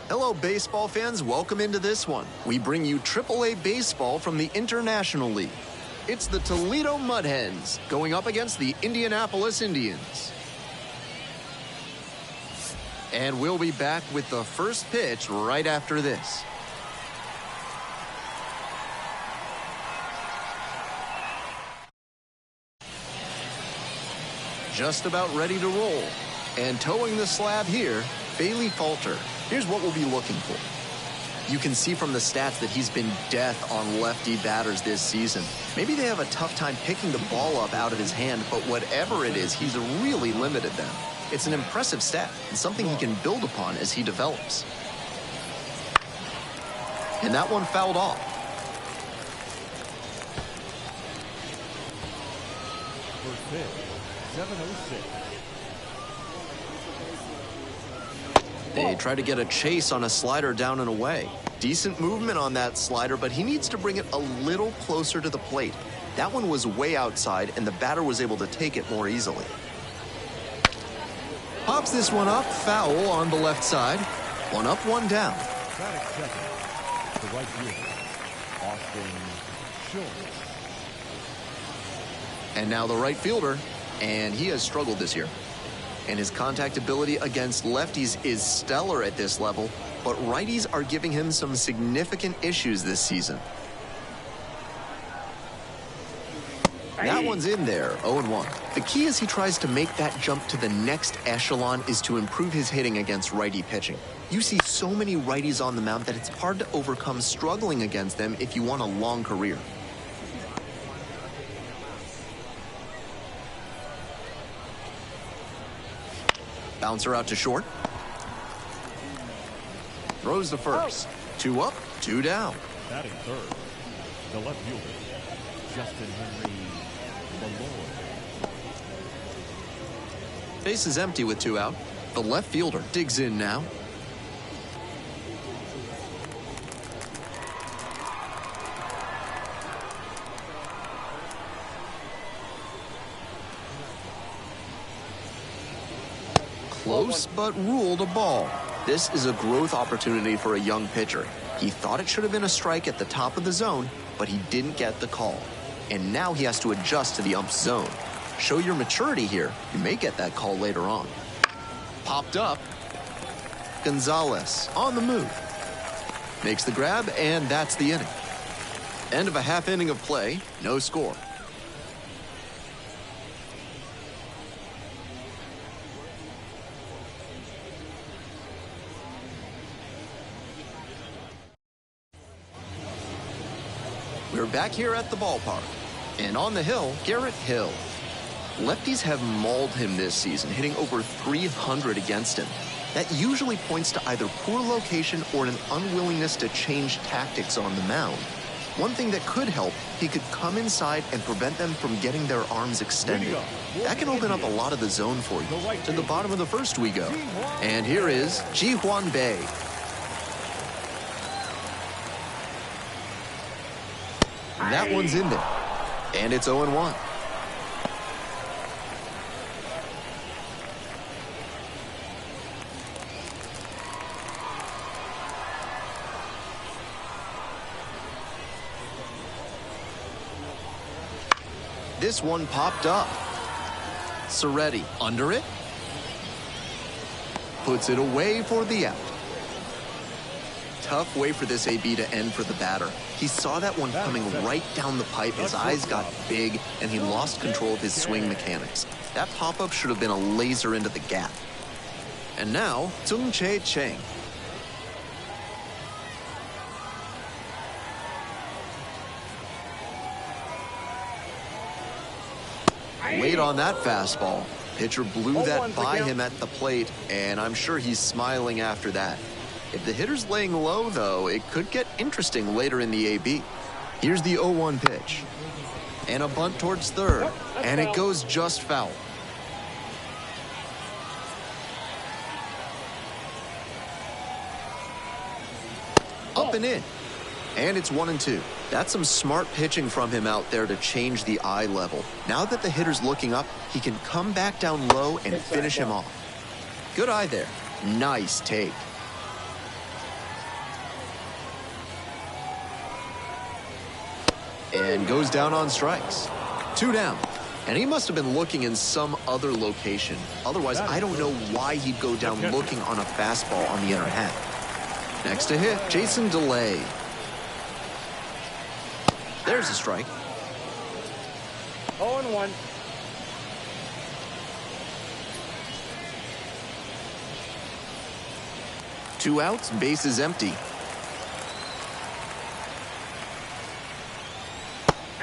Hello, baseball fans. Welcome into this one. We bring you AAA baseball from the International League. It's the Toledo Mud Hens going up against the Indianapolis Indians. And we'll be back with the first pitch right after this. Just about ready to roll. And towing the slab here, Bailey Falter. Here's what we'll be looking for. You can see from the stats that he's been death on lefty batters this season. Maybe they have a tough time picking the ball up out of his hand, but whatever it is, he's really limited them. It's an impressive stat and something he can build upon as he develops. And that one fouled off. First pitch, 7:06. They try to get a chase on a slider down and away. Decent movement on that slider, but he needs to bring it a little closer to the plate. That one was way outside, and the batter was able to take it more easily. Pops this one up, foul on the left side. One up, one down. Batting second, the right fielder, Austin Schultz. And now the right fielder, and he has struggled this year. And his contact ability against lefties is stellar at this level, but righties are giving him some significant issues this season. That one's in there, 0-1. The key as he tries to make that jump to the next echelon is to improve his hitting against righty pitching. You see so many righties on the mound that it's hard to overcome struggling against them if you want a long career. Bouncer out to short. Throws the first. Two up, two down. Batting third, the left fielder, Justin Henry Malloy. Base is empty with two out. The left fielder digs in now. Close but ruled a ball. This is a growth opportunity for a young pitcher. He thought it should have been a strike at the top of the zone, but he didn't get the call. And now he has to adjust to the ump's zone. Show your maturity here. You may get that call later on. Popped up. Gonzalez on the move. Makes the grab, and that's the inning. End of a half inning of play. No score. We're back here at the ballpark. And on the hill, Garrett Hill. Lefties have mauled him this season, hitting over 300 against him. That usually points to either poor location or an unwillingness to change tactics on the mound. One thing that could help, he could come inside and prevent them from getting their arms extended. That can open up a lot of the zone for you. To the bottom of the first we go. And here is Ji-Hwan Bae. That one's in there. And it's 0-1. This one popped up. Soretti under it. Puts it away for the out. Tough way for this AB to end for the batter. He saw that one coming right down the pipe. His eyes got big, and he lost control of his swing mechanics. That pop-up should have been a laser into the gap. And now, Tsung-Chae Chang. Late on that fastball. Pitcher blew that by him at the plate, and I'm sure he's smiling after that. If the hitter's laying low, though, it could get interesting later in the AB. Here's the 0-1 pitch. And a bunt towards third. And it goes just foul. Up and in. And it's 1-2. That's some smart pitching from him out there to change the eye level. Now that the hitter's looking up, he can come back down low and finish him off. Good eye there. Nice take. And goes down on strikes. 2 down. And he must have been looking in some other location. Otherwise, I don't know why he'd go down looking on a fastball on the inner half. Next to hit, Jason DeLay. There's a strike. 0-1. Two outs, bases empty.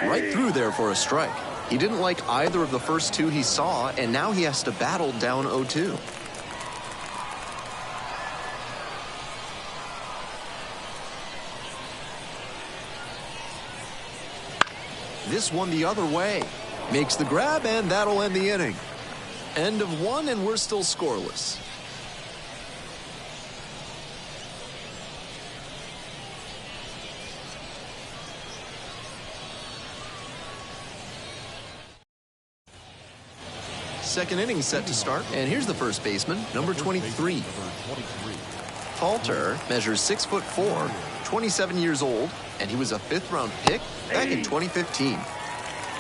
Right through there for a strike. He didn't like either of the first two he saw, and now he has to battle down 0-2. This one the other way. Makes the grab, and that'll end the inning. End of 1, and we're still scoreless. Second inning set to start, and here's the first baseman, number 23. Falter measures 6'4", 27 years old, and he was a 5th-round pick back in 2015.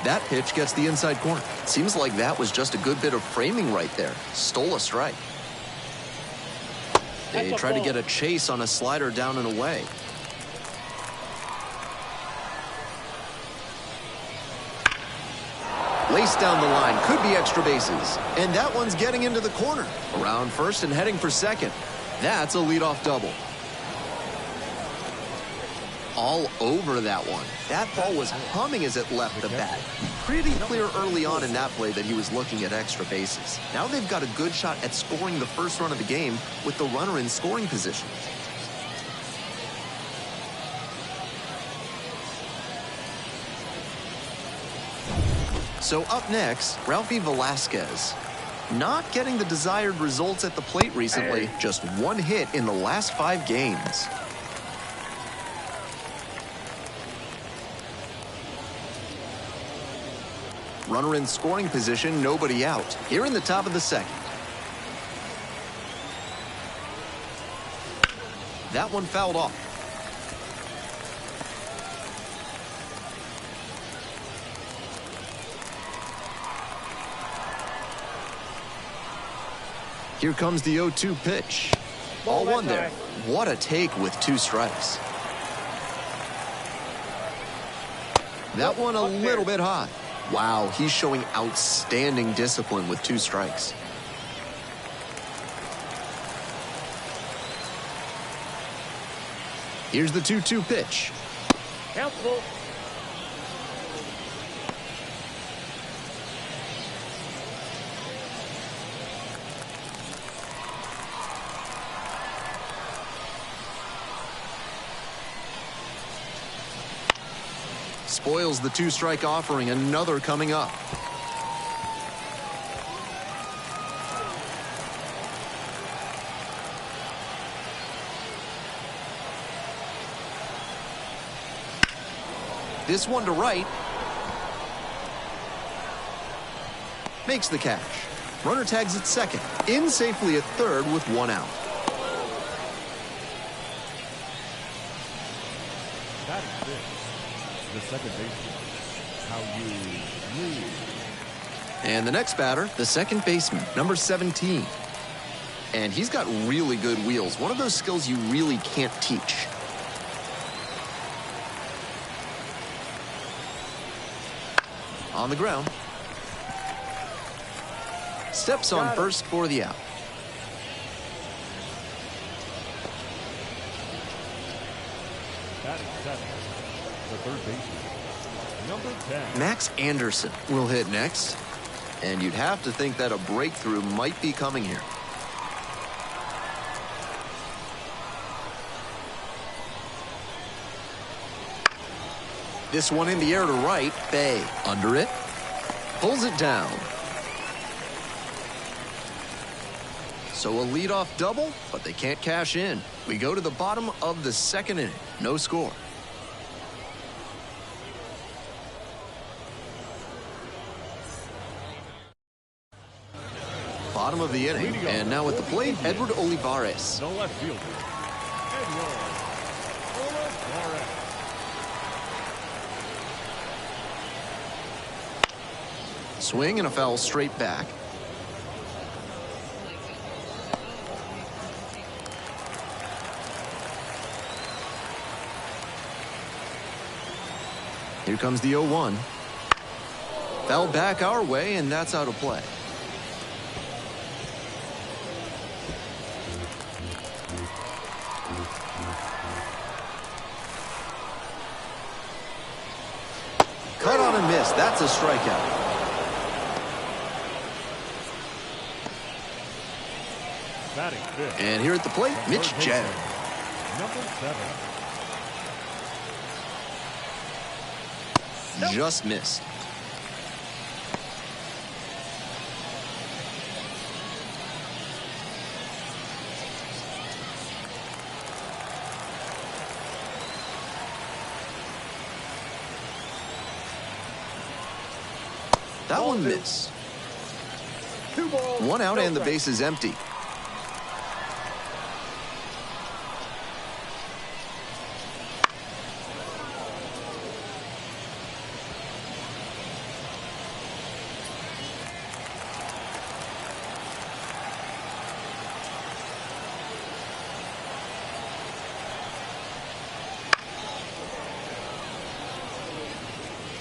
That pitch gets the inside corner. Seems like that was just a good bit of framing right there. Stole a strike. They try to get a chase on a slider down and away. Laced down the line, could be extra bases. And that one's getting into the corner. Around first and heading for second. That's a leadoff double. All over that one. That ball was humming as it left the bat. Pretty clear early on in that play that he was looking at extra bases. Now they've got a good shot at scoring the first run of the game with the runner in scoring position. So up next, Ralphie Velasquez. Not getting the desired results at the plate recently. Just 1 hit in the last 5 games. Runner in scoring position, nobody out. Here in the top of the second. That one fouled off. Here comes the 0-2 pitch. Ball 1 there. What a take with 2 strikes. That one a little bit high. Wow, he's showing outstanding discipline with 2 strikes. Here's the 2-2 pitch. Helpful. Spoils the 2-strike offering, another coming up. This one to right. Makes the catch. Runner tags at second. In safely at third with 1 out. That is it. The second baseman, how you move. And the next batter, the second baseman, number 17. And he's got really good wheels. One of those skills you really can't teach. On the ground. Steps on first for the out. Batting 7. The third baseman, number 10. Max Anderson will hit next. And you'd have to think that a breakthrough might be coming here. This one in the air to right. Bay under it. Pulls it down. So a leadoff double, but they can't cash in. We go to the bottom of the second inning. No score. Bottom of the inning, and now at the plate, Edward Olivares. The left fielder, Edward Olivares. Swing and a foul straight back. Here comes the 0-1. Foul back our way, and that's out of play. Cut on and miss. That's a strikeout. Batting fifth. And here at the plate, Mitch Jagg. Number 7. Just missed. That one missed. 2 balls. 1 out no and the strikes. base is empty.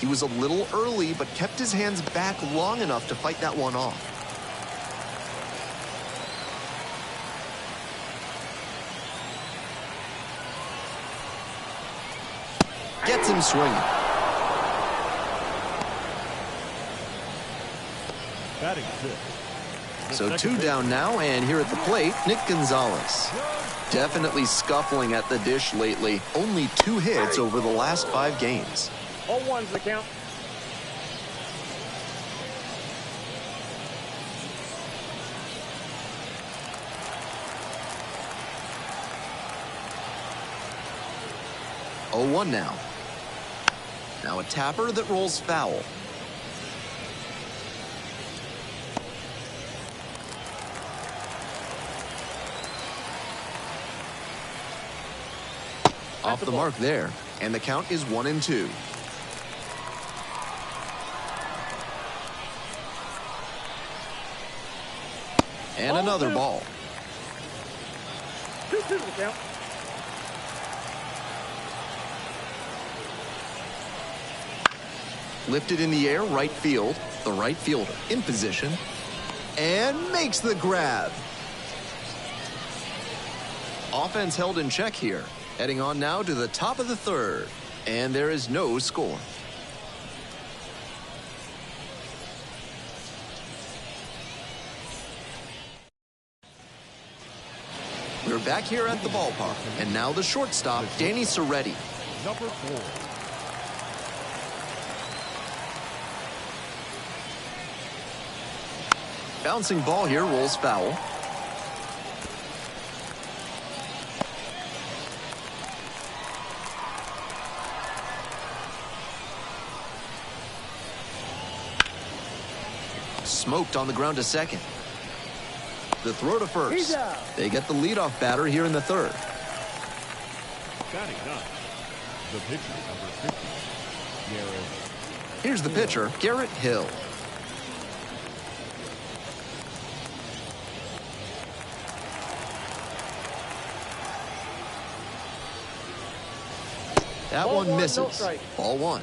He was a little early, but kept his hands back long enough to fight that one off. Gets him swinging. Batting fifth. The So second 2 baseman. down now, and here at the plate, Nick Gonzalez. Definitely scuffling at the dish lately. Only 2 hits over the last 5 games. 0-1's the count. Oh, 1 now. Now a tapper that rolls foul. Off the mark there, and the count is 1-2. And another ball. 2-2 the count. Lifted in the air, right field. The right fielder in position. And makes the grab. Offense held in check here. Heading on now to the top of the 3rd. And there is no score. We're back here at the ballpark. And now the shortstop, Danny Serretti. Number 4. Bouncing ball here, rolls foul. Smoked on the ground to second. The throw to He's first. out. They get the leadoff batter here in the 3rd. Batting ninth. The pitcher, number 50. Garrett. Here's the pitcher, Garrett Hill. That Ball one one, no misses. strike. Ball 1.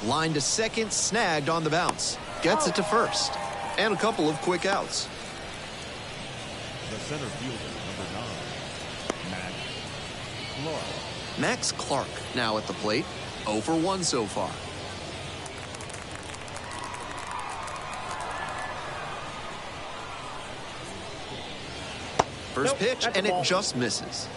Line to second, snagged on the bounce. Gets it to first. And a couple of quick outs. The center fielder, number 9. Max Clark. Max Clark now at the plate. 0 for 1 so far. First Nope, pitch, that's a and it ball. just misses.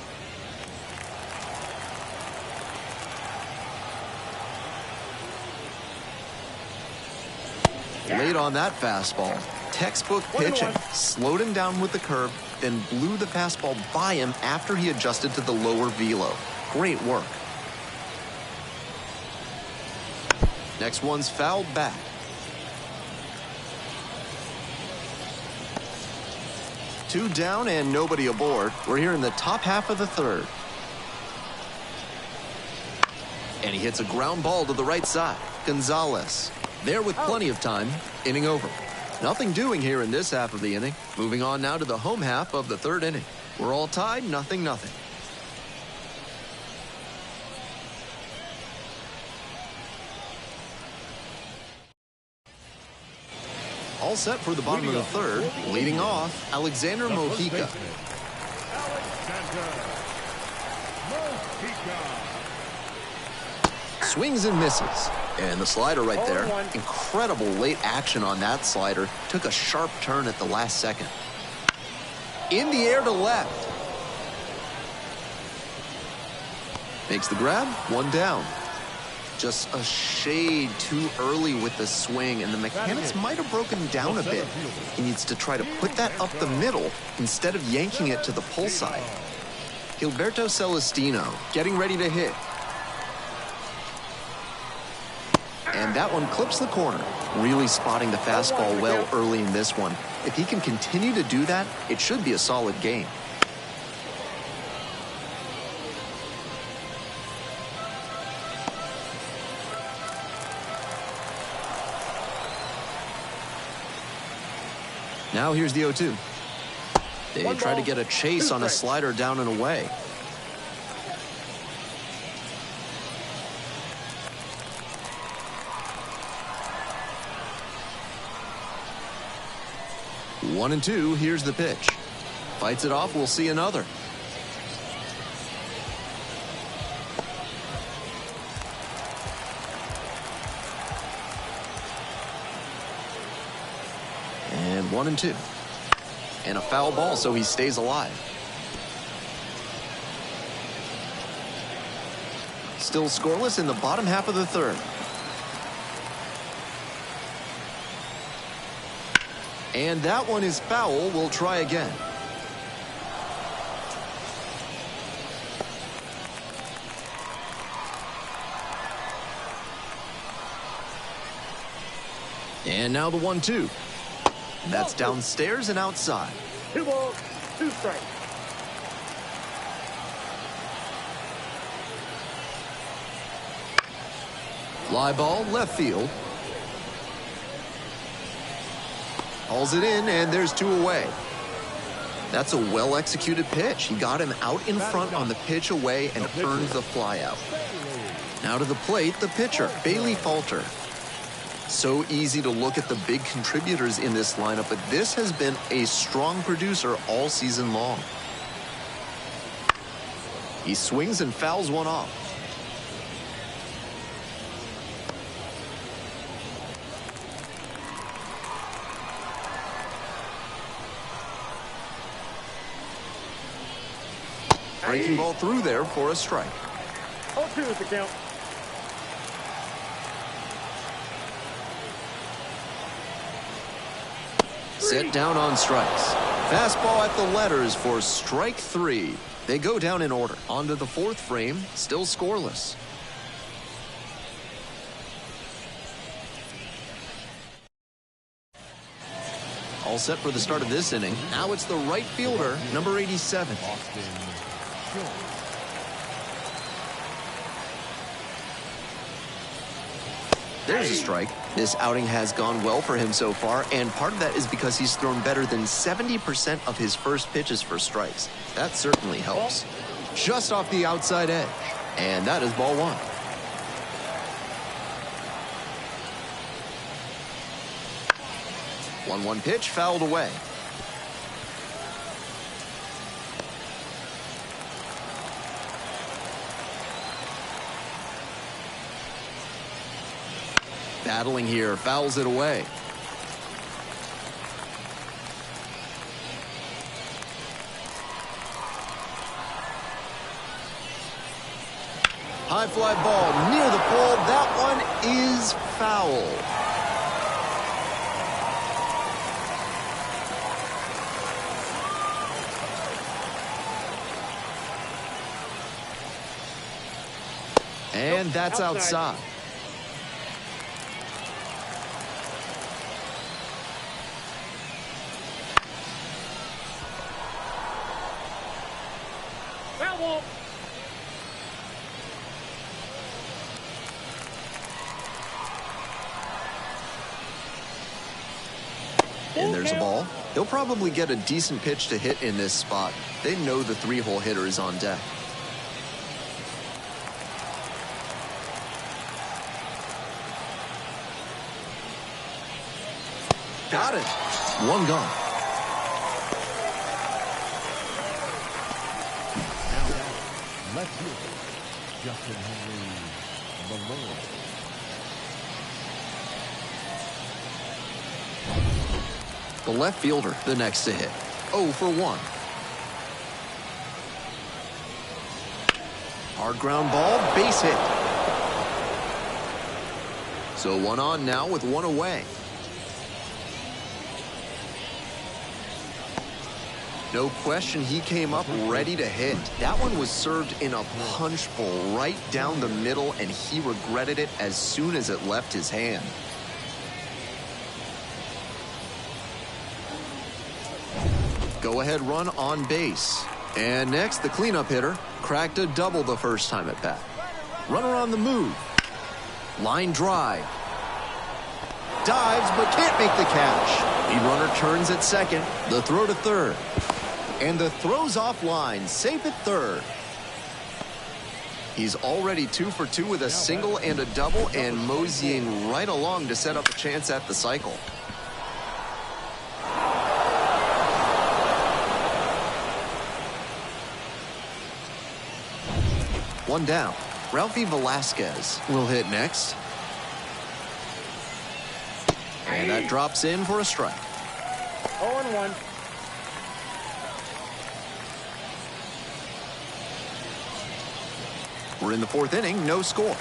Late on that fastball. Textbook 1-1. pitching. Slowed him down with the curve, then blew the fastball by him after he adjusted to the lower velo. Great work. Next one's fouled back. 2 down and nobody aboard. We're here in the top half of the third. And he hits a ground ball to the right side. Gonzalez there with plenty of time. Inning over. Nothing doing here in this half of the inning. Moving on now to the home half of the third inning. We're all tied, 0-0. All set for the bottom of the third. Leading off, Alexander Mojica. Swings and misses. And the slider right there. Incredible late action on that slider. Took a sharp turn at the last second. In the air to left. Makes the grab, 1 down. Just a shade too early with the swing, and the mechanics might have broken down a bit. He needs to try to put that up the middle instead of yanking it to the pull side. Gilberto Celestino getting ready to hit. And that one clips the corner. Really spotting the fastball well early in this one. If he can continue to do that, it should be a solid game. Now here's the 0-2. They try to get a chase on a slider down and away. One and 2, here's the pitch. Fights it off, we'll see another. And 1 and 2. And a foul ball, so he stays alive. Still scoreless in the bottom half of the third. And that one is foul. We'll try again. And now the 1-2. That's downstairs and outside. 2 balls, 2 strikes. Fly ball, left field. Hauls it in, and there's 2 away. That's a well-executed pitch. He got him out in front on the pitch away and earned the fly out. Now to the plate, the pitcher, Bailey Falter. So easy to look at the big contributors in this lineup, but this has been a strong producer all season long. He swings and fouls one off. Breaking ball through there for a strike. 0-2 is the count. Set down on strikes. Fastball at the letters for strike 3. They go down in order. On to the 4th frame, still scoreless. All set for the start of this inning. Now it's the right fielder, number 87. There's a strike. This outing has gone well for him so far, and part of that is because he's thrown better than 70% of his first pitches for strikes. That certainly helps. Just off the outside edge. And that is ball 1. One pitch fouled away. Battling here, fouls it away. High fly ball near the pole. That one is foul. And that's outside. ball. And there's a ball. He'll probably get a decent pitch to hit in this spot. They know the three-hole hitter is on deck. Got it. One gone. Now left fielder, Justin Henry Malone. The left fielder, the next to hit. 0 for 1. Hard ground ball, base hit. So 1 on now with 1 away. No question, he came up ready to hit. That one was served in a punch bowl right down the middle, and he regretted it as soon as it left his hand. Go-ahead run on base. And next, the cleanup hitter cracked a double the first time at bat. Runner on the move. Line drive. Dives, but can't make the catch. Lead runner turns at second. The throw to third. And the throw's offline, safe at third. He's already 2 for 2 with a single and a double, and moseying right along to set up a chance at the cycle. One down. Ralphie Velasquez will hit next. And that drops in for a strike. 0-1. We're in the 4th inning, no score.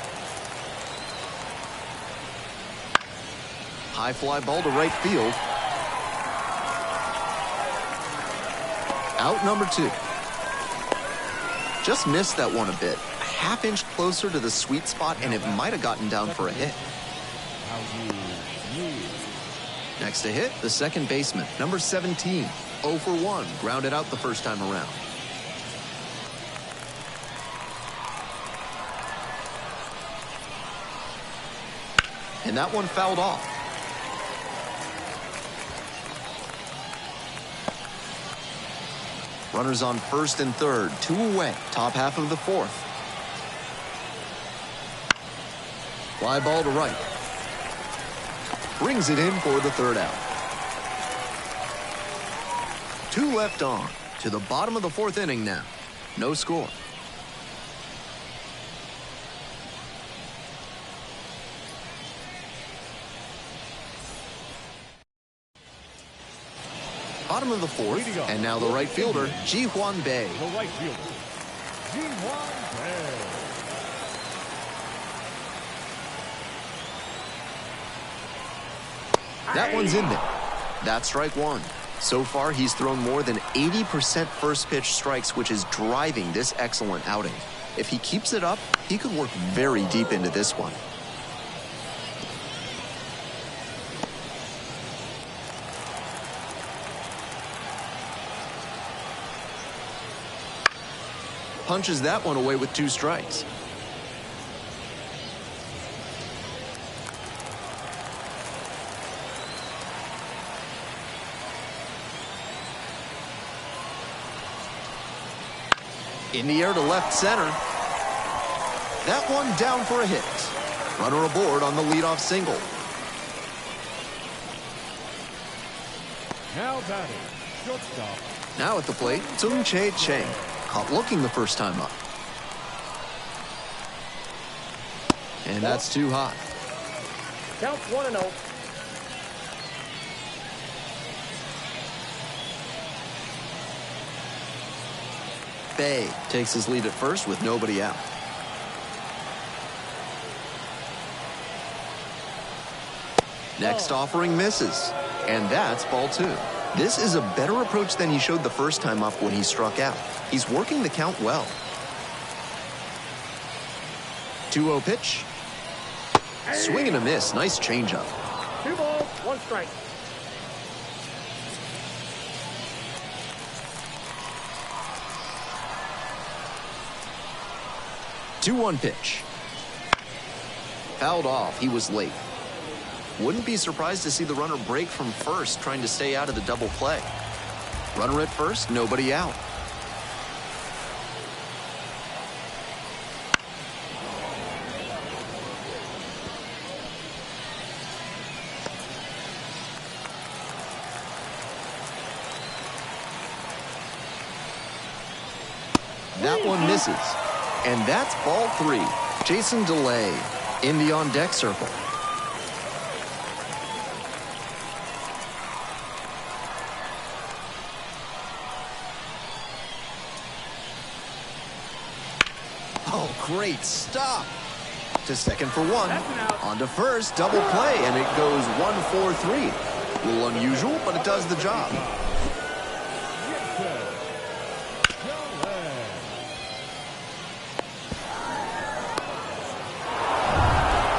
High fly ball to right field. Out number 2. Just missed that one a bit. A half-inch closer to the sweet spot, and it might have gotten down for a hit. Next to hit, the second baseman, number 17. 0 for 1, grounded out the first time around. And that one fouled off. Runners on first and third, 2 away, top half of the 4th. Fly ball to right. Brings it in for the 3rd out. 2 left on. To the bottom of the 4th inning now. No score. Bottom of the 4th, and now the right fielder, Ji-Hwan Bae. The right fielder, Ji-Hwan Bae. That one's in there. That's strike 1. So far, he's thrown more than 80% first pitch strikes, which is driving this excellent outing. If he keeps it up, he could work very deep into this one. Punches that one away with 2 strikes. In the air to left center. That one down for a hit. Runner aboard on the leadoff single. Now batting, shortstop. Now at the plate, Tung Chae Chang. Caught looking the first time up. And that's too hot. Counts 1-0. Bae takes his lead at first with nobody out. Next offering misses. And that's ball 2. This is a better approach than he showed the first time up when he struck out. He's working the count well. 2-0 pitch. Swing and a miss. Nice changeup. 2 balls, 1 strike. 2-1 pitch. Fouled off. He was late. Wouldn't be surprised to see the runner break from first, trying to stay out of the double play. Runner at first, nobody out. That one misses. And that's ball 3. Jason DeLay in the on-deck circle. Oh, great stop. To second for 1. On to first, double play, and it goes 1-4-3. A little unusual, but it does the job.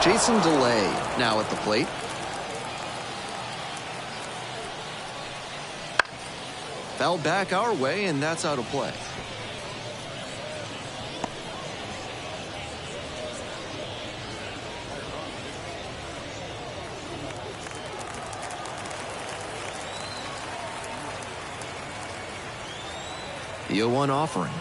Jason DeLay now at the plate. Fouled back our way, and that's out of play. The 0-1 offering.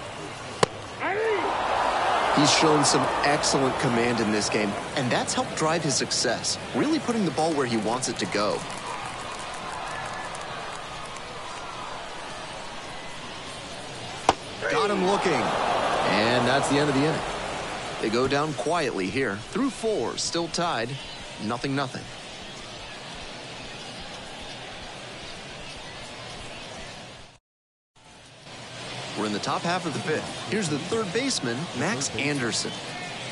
He's shown some excellent command in this game, and that's helped drive his success, really putting the ball where he wants it to go. Got him looking, and that's the end of the inning. They go down quietly here. Through 4, still tied, 0-0. We're in the top half of the 5th. Here's the third baseman, Max Anderson.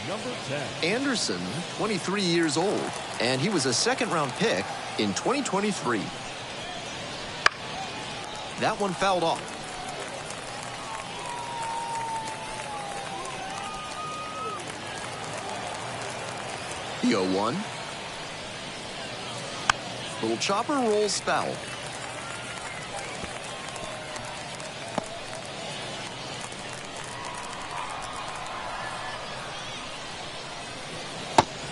Number 10. Anderson, 23 years old, and he was a second-round pick in 2023. That one fouled off. The 0-1. Little chopper rolls foul.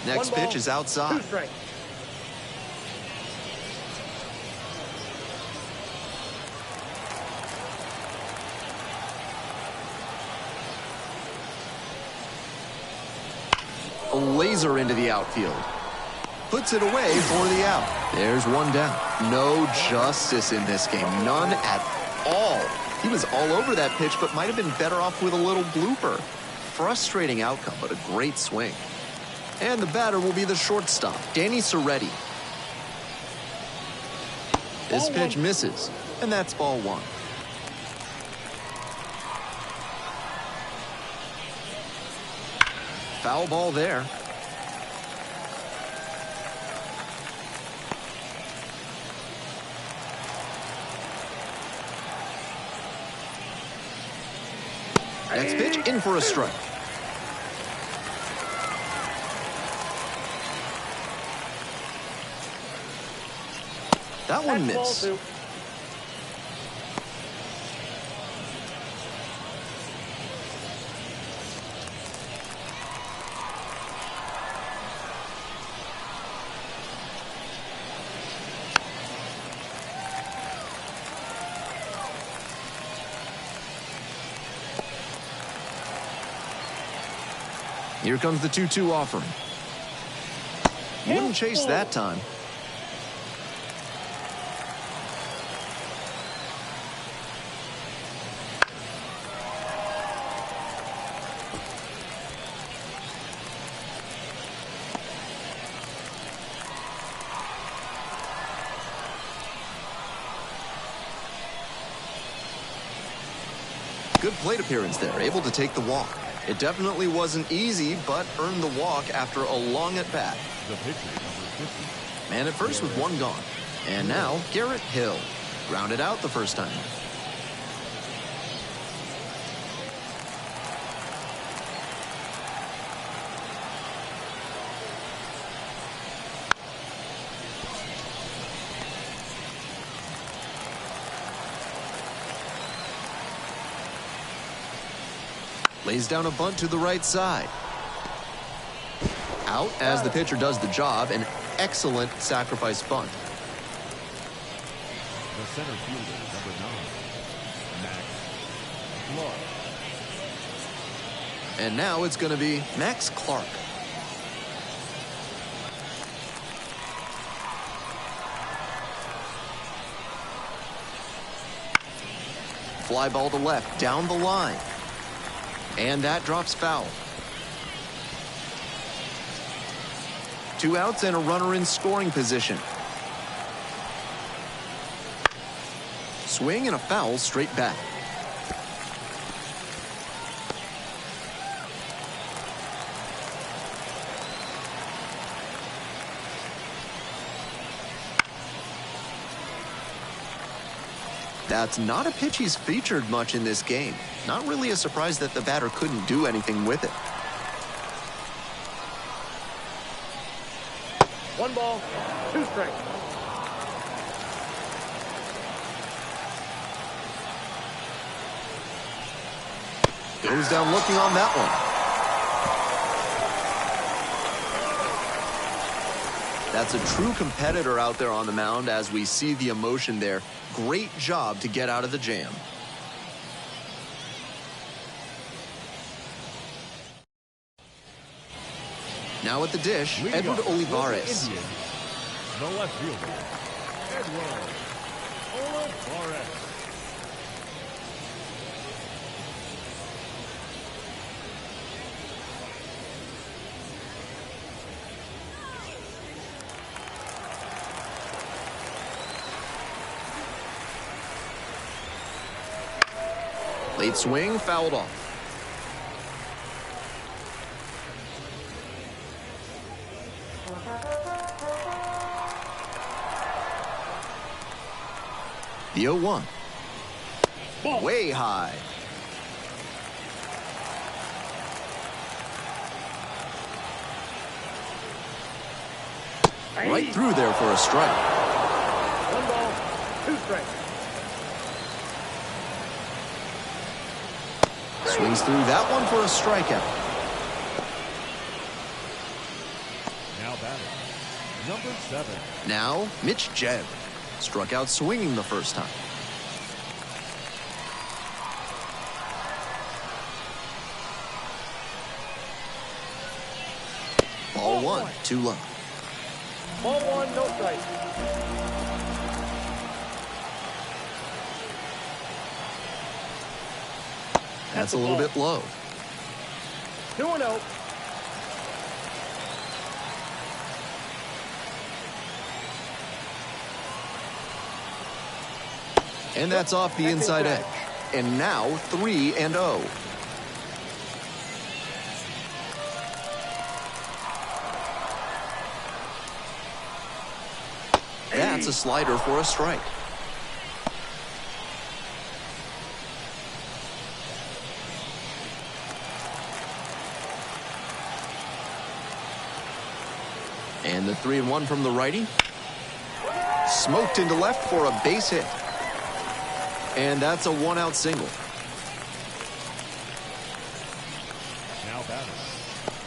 Next pitch is outside. 2 strikes. A laser into the outfield. Puts it away for the out. There's one down. No justice in this game. None at all. He was all over that pitch, but might have been better off with a little blooper. Frustrating outcome, but a great swing. And the batter will be the shortstop, Danny Serretti. This pitch misses, and that's ball 1. Foul ball there. Next pitch, in for a strike. That one missed. Here comes the 2-2 offering. Wouldn't chase that time. Good plate appearance there, able to take the walk. It definitely wasn't easy, but earned the walk after a long at-bat. The pitcher, number 50. Man at first with 1 gone. And now, Garrett Hill. Grounded out the first time. Lays down a bunt to the right side. Out as the pitcher does the job. An excellent sacrifice bunt. The center fielder, number 9, Max Clark. And now it's going to be Max Clark. Fly ball to left, down the line. And that drops foul. 2 outs and a runner in scoring position. Swing and a foul straight back. That's not a pitch he's featured much in this game. Not really a surprise that the batter couldn't do anything with it. 1 ball, 2 strikes. Goes down looking on that one. That's a true competitor out there on the mound as we see the emotion there. Great job to get out of the jam. Now at the dish, Leading Edward off Olivares. for the Indians, the left fielder, Edward Olivares. Late swing, fouled off. The 0-1. Way high. Right through there for a strike. 1 ball, 2 strikes. Swings through that one for a strikeout. Now batting, number 7. Now, Mitch Jebb. Struck out swinging the first time. Ball 1, too low. Ball 1, no strikes. That's a little bit low. 2-0. And that's off the inside edge. And now 3-0. That's a slider for a strike. And the 3-1 from the righty. Smoked into left for a base hit. And that's a 1-out single. Now batting,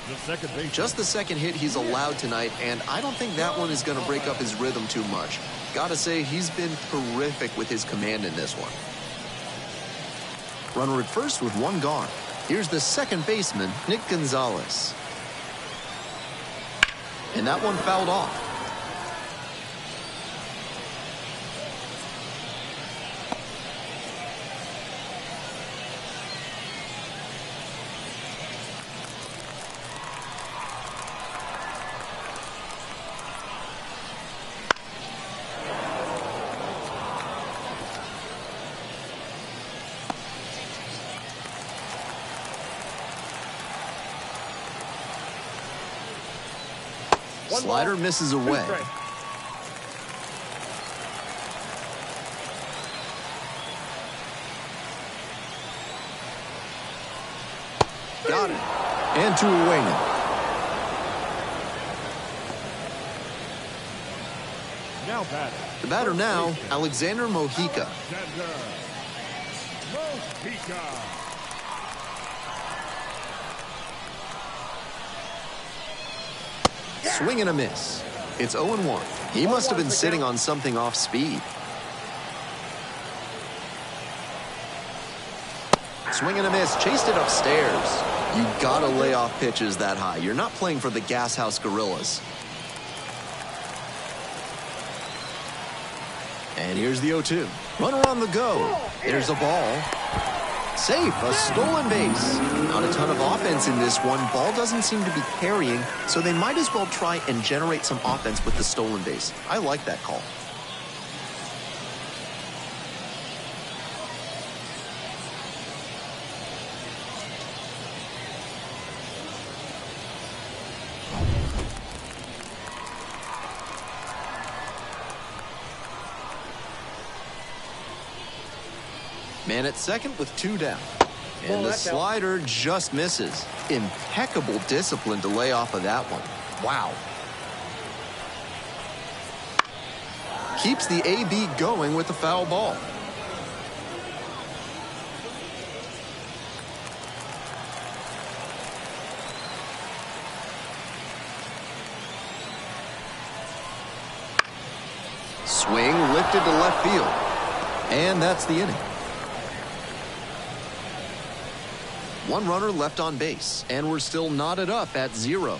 the second base. Just the second hit he's allowed tonight, and I don't think that one is going to break up his rhythm too much. Gotta say, he's been terrific with his command in this one. Runner at first with 1 gone. Here's the second baseman, Nick Gonzalez. And that one fouled off. Slider misses away. Got it. And 2 away now. Now batting, The batter now, Alexander Mojica. Alexander Mojica. Swing and a miss. It's 0-1. He must have been sitting on something off speed. Swing and a miss. Chased it upstairs. You gotta lay off pitches that high. You're not playing for the Gas House Gorillas. And here's the 0-2. Runner on the go. There's a ball. Safe, a stolen base. Not a ton of offense in this one. Ball doesn't seem to be carrying, so they might as well try and generate some offense with the stolen base. I like that call. Man at second with 2 down. And the slider just misses. Impeccable discipline to lay off of that one. Wow. Keeps the AB going with the foul ball. Swing lifted to left field. And that's the inning. 1 runner left on base, and we're still knotted up at 0.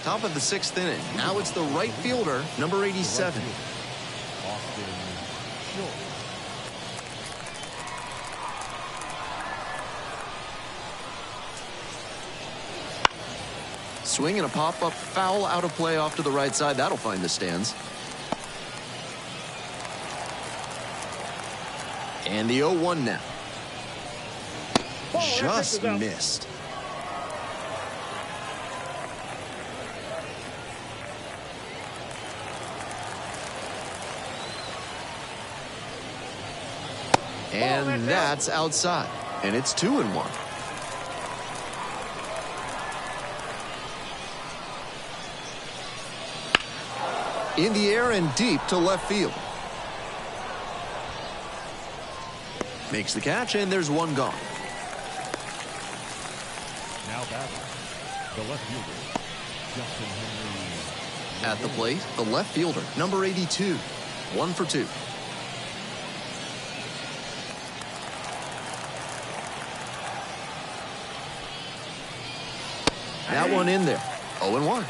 Top of the 6th inning. Now it's the right fielder, number 87. Swing and a pop-up foul out of play off to the right side. That'll find the stands. And the 0-1 now. Just missed. And that's outside. And it's 2-1. In the air and deep to left field. Makes the catch, and there's 1 gone. Now batting, the left fielder, Justin Henry. At the plate, the left fielder, number 82. 1 for 2. That one in there. 0-1.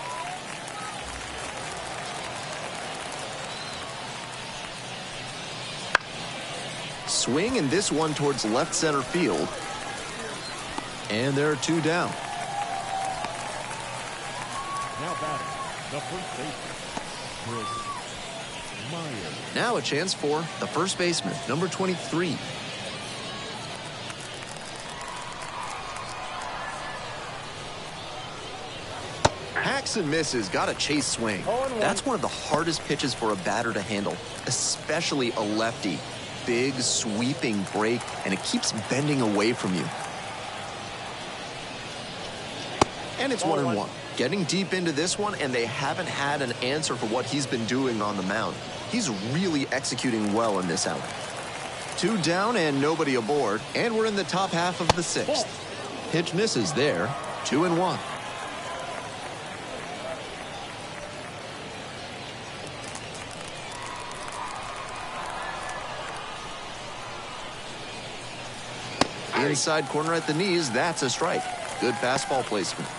Swing, and this one towards left center field. And there are 2 down. Now batting, the first baseman, Chris Myers. Now a chance for the first baseman, number 23. Hacks and misses, got a chase swing. That's one of the hardest pitches for a batter to handle, especially a lefty. Big sweeping break, and it keeps bending away from you. And it's 1-1. Getting deep into this one, and they haven't had an answer for what he's been doing on the mound. He's really executing well in this outing. 2 down and nobody aboard, and we're in the top half of the 6th. Pitch misses there. 2-1. Inside corner at the knees, that's a strike. Good fastball placement.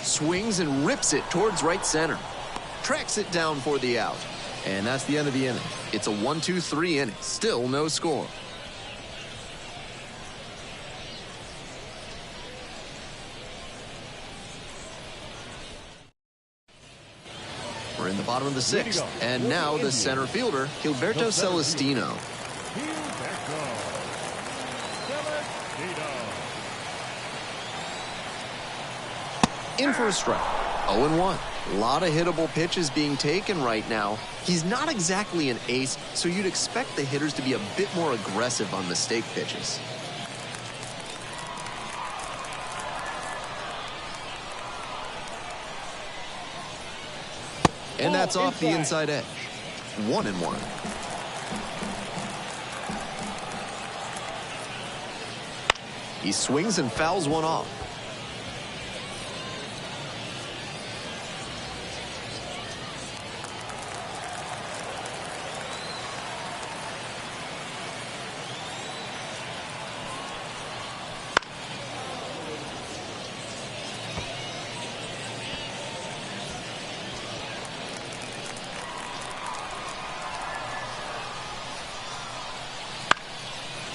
Swings and rips it towards right center. Tracks it down for the out. And that's the end of the inning. It's a 1-2-3 inning. Still no score. We're in the bottom of the 6th, and now the center fielder, Gilberto Celestino. In for a strike. 0-1. A lot of hittable pitches being taken right now. He's not exactly an ace, so you'd expect the hitters to be a bit more aggressive on mistake pitches. And that's off the inside edge. 1-1. He swings and fouls one off.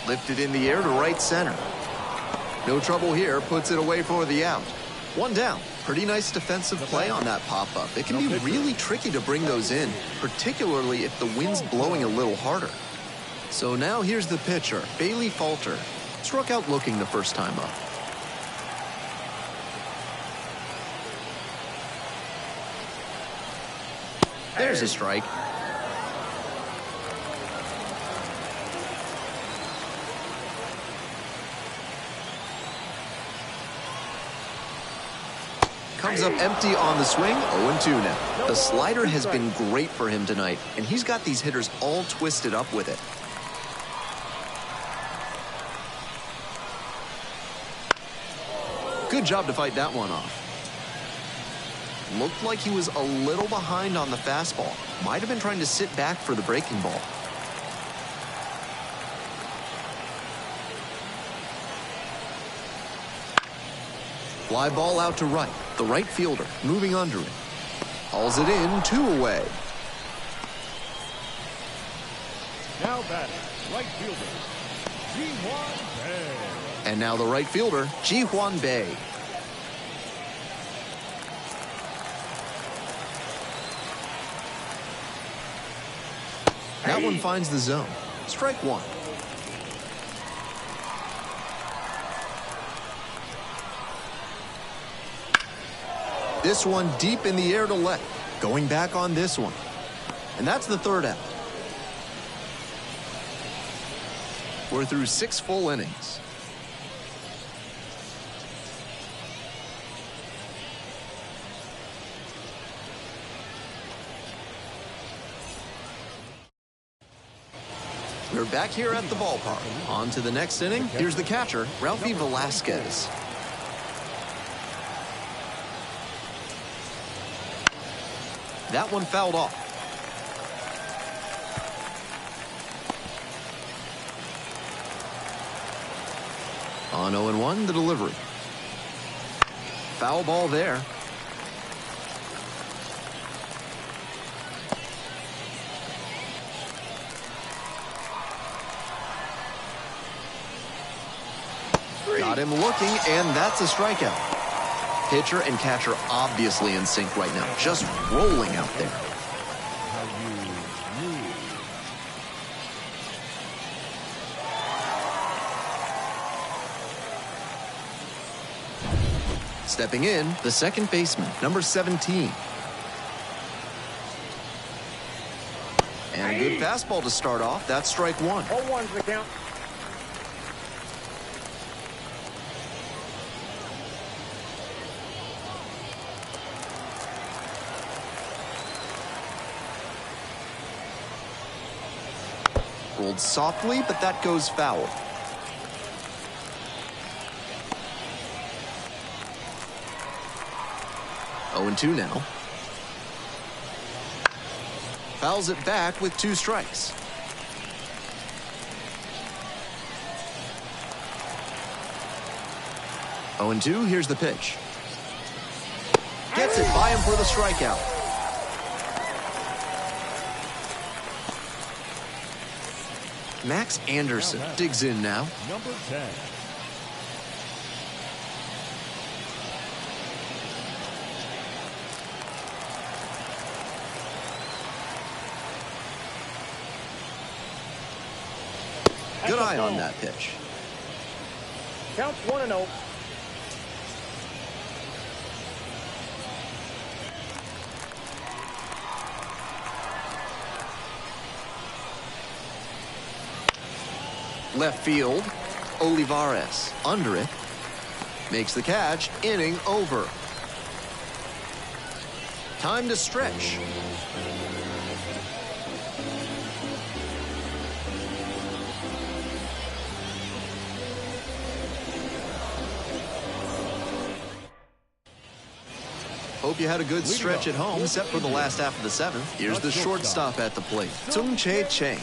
Lifted in the air to right center. No trouble here, puts it away for the out. 1 down. Pretty nice defensive play on that pop-up. It can be really tricky to bring those in, particularly if the wind's blowing a little harder. So now here's the pitcher, Bailey Falter. Struck out looking the first time up. There's a strike. Comes up empty on the swing, 0-2 now. The slider has been great for him tonight, and he's got these hitters all twisted up with it. Good job to fight that one off. Looked like he was a little behind on the fastball. Might have been trying to sit back for the breaking ball. Fly ball out to right. The right fielder moving under it. Hauls it in, 2 away. Now batting, right fielder, Ji-hwan Bae. And now the right fielder, Ji-hwan Bae. That one finds the zone. Strike 1. This one deep in the air to left. Going back on this one. And that's the 3rd out. We're through 6 full innings. We're back here at the ballpark. On to the next inning. Here's the catcher, Ralphie Velasquez. That one fouled off. On 0-1, the delivery. Foul ball there. Got him looking, and that's a strikeout. Pitcher and catcher obviously in sync right now, just rolling out there. Stepping in, the second baseman, number 17. And a good fastball to start off. That's strike 1. 0-1's the count. Rolled softly, but that goes foul. Oh, 0-2 now. Fouls it back with 2 strikes. Oh, 0-2, here's the pitch. Gets it by him for the strikeout. Max Anderson digs in now. Number 10. Good eye on that pitch. Counts 1-0. Left field, Olivares under it. Makes the catch, inning over. Time to stretch. Hope you had a good stretch at home, except for the last half of the seventh. Here's the shortstop at the plate, Tsung-Che Cheng.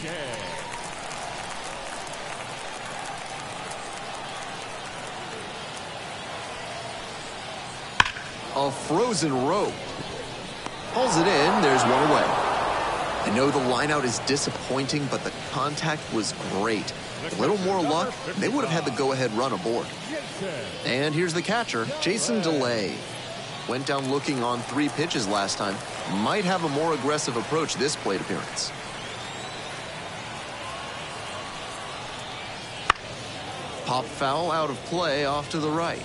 A frozen rope. Pulls it in, there's one away. I know the lineout is disappointing, but the contact was great. A little more luck, they would have had the go-ahead run aboard. And here's the catcher, Jason DeLay. Went down looking on 3 pitches last time. Might have a more aggressive approach this plate appearance. Pop foul out of play off to the right.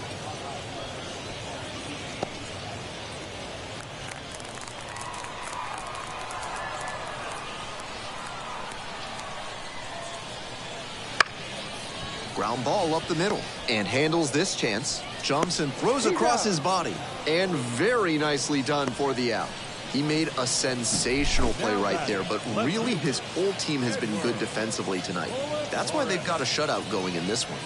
Ground ball up the middle and handles this chance. Jumps and throws across his body. And very nicely done for the out. He made a sensational play right there, but really his whole team has been good defensively tonight. That's why they've got a shutout going in this one.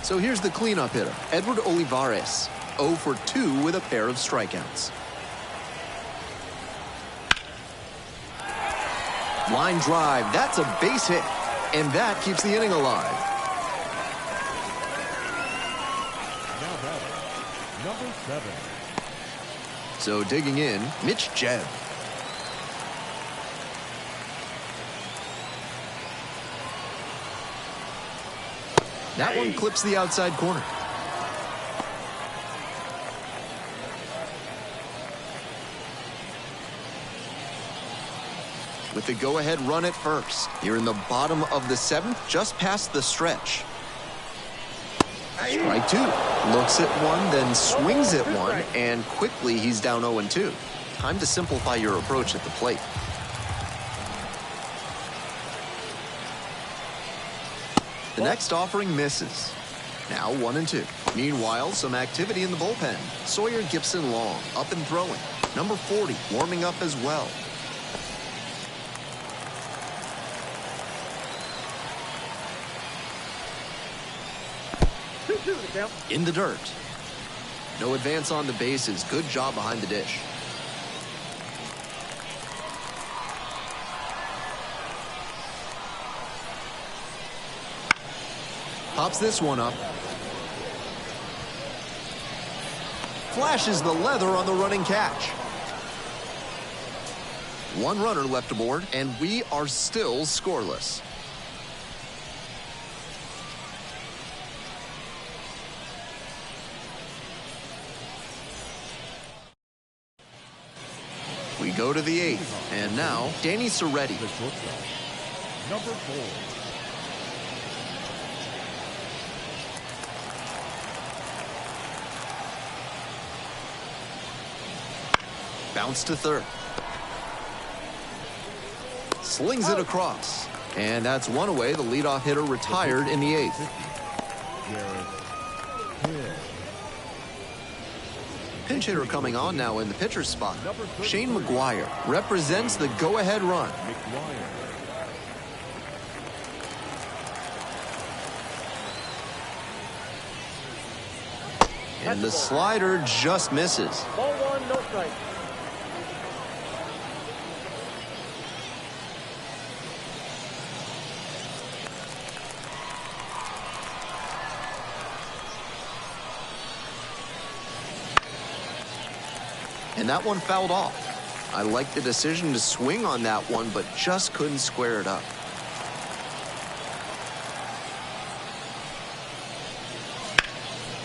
So here's the cleanup hitter, Edward Olivares, 0 for 2 with a pair of strikeouts. Line drive, that's a base hit, and that keeps the inning alive. Now batting, number 7. So digging in, Mitch Jebb. That one clips the outside corner. With the go-ahead run at first. Here in the bottom of the 7th, just past the stretch. Strike 2. Looks at one, then swings at one, and quickly he's down 0-2. Time to simplify your approach at the plate. The next offering misses. Now 1-2. Meanwhile, some activity in the bullpen. Sawyer Gibson Long up and throwing. Number 40 warming up as well. In the dirt. No advance on the bases. Good job behind the dish. Pops this one up. Flashes the leather on the running catch. One runner left aboard, and we are still scoreless. We go to the 8th, and now Danny Soretti. The shortstop, number 4. Bounce to third. Slings it across. And that's one away. The leadoff hitter retired in the 8th. Pinch hitter coming on now in the pitcher's spot. Shane McGuire represents the go-ahead run. And the slider just misses. Ball 1, no strike. And that one fouled off. I like the decision to swing on that one, but just couldn't square it up.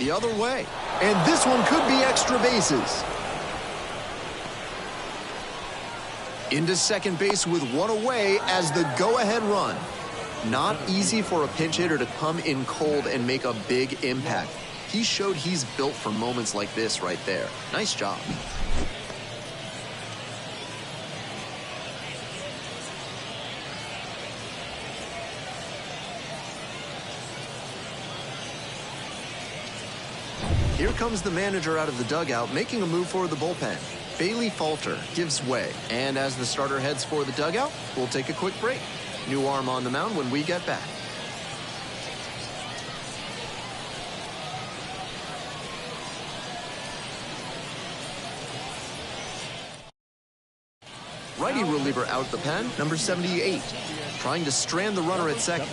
The other way. And this one could be extra bases. Into second base with one away as the go-ahead run. Not easy for a pinch hitter to come in cold and make a big impact. He showed he's built for moments like this right there. Nice job. Here comes the manager out of the dugout, making a move for the bullpen. Bailey Falter gives way, and as the starter heads for the dugout, we'll take a quick break. New arm on the mound when we get back. Righty reliever out at the pen, number 78, trying to strand the runner at second.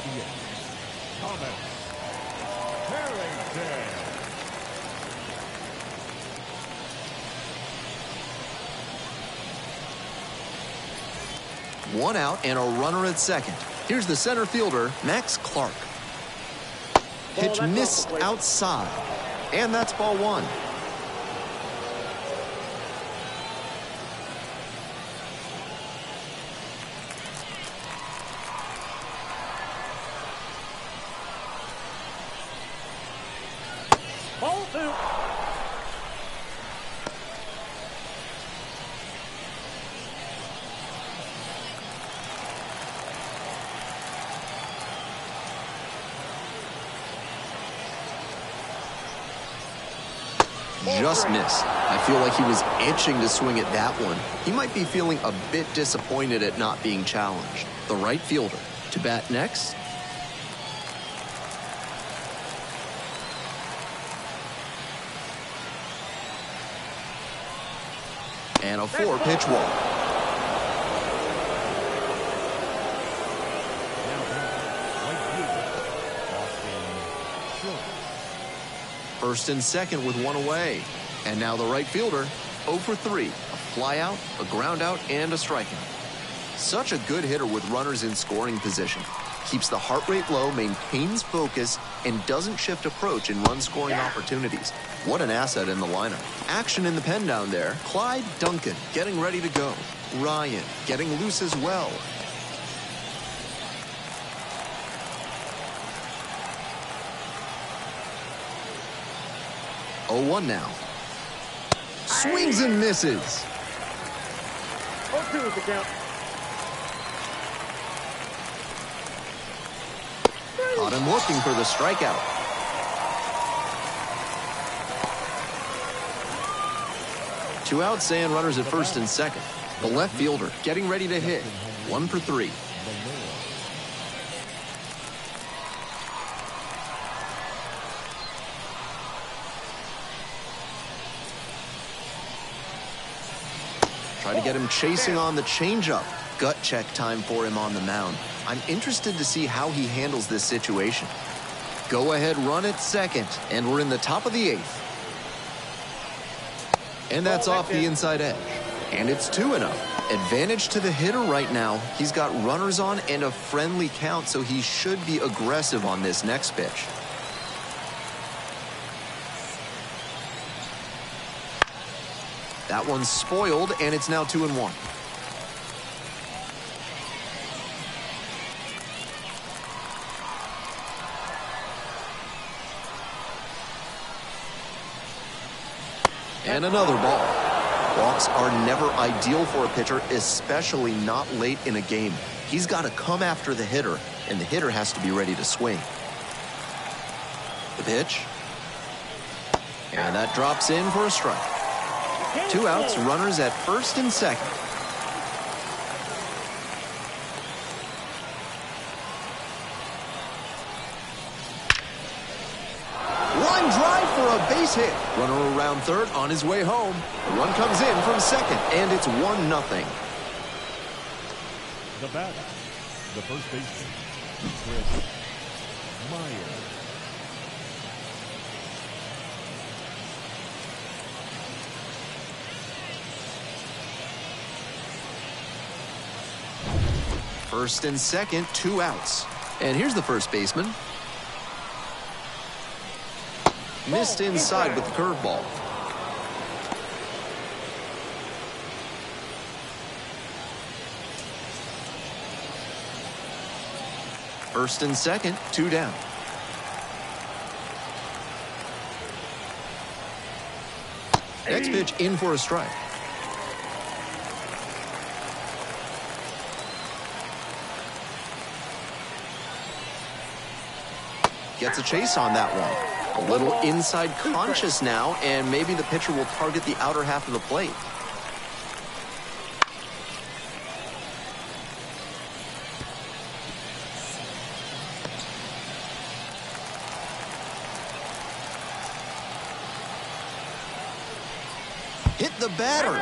One out and a runner at second. Here's the center fielder, Max Clark. Pitch missed outside, and that's ball one. Ball two. Just missed. I feel like he was itching to swing at that one. He might be feeling a bit disappointed at not being challenged. The right fielder to bat next. And a 4-pitch walk. First and second with one away. And now the right fielder, 0 for 3. A fly out, a ground out, and a strikeout. Such a good hitter with runners in scoring position. Keeps the heart rate low, maintains focus, and doesn't shift approach in run-scoring opportunities. What an asset in the lineup. Action in the pen down there. Clyde Duncan getting ready to go. Ryan getting loose as well. 0-1 now. Swings and misses. 0-2 is the count. Caught him looking for the strikeout. Two outs and runners at first and second. The left fielder getting ready to hit. 1 for 3. Try to get him chasing on the changeup. Gut check time for him on the mound. I'm interested to see how he handles this situation. Go ahead run at second, and we're in the top of the 8th. And that's off the inside edge. And it's 2-0. Advantage to the hitter right now. He's got runners on and a friendly count, so he should be aggressive on this next pitch. That one's spoiled, and it's now 2-1. And another ball. Walks are never ideal for a pitcher, especially not late in a game. He's got to come after the hitter, and the hitter has to be ready to swing. The pitch. And that drops in for a strike. 2 outs, runners at first and second. Line drive for a base hit. Runner around third on his way home. The run comes in from second, and it's 1-0. The batter, the first baseman, Chris Meyer. First and second, 2 outs. And here's the first baseman. Missed inside with the curveball. First and second, 2 down. Next pitch in for a strike. Gets a chase on that one. A little inside conscious now, and maybe the pitcher will target the outer half of the plate. Hit the batter.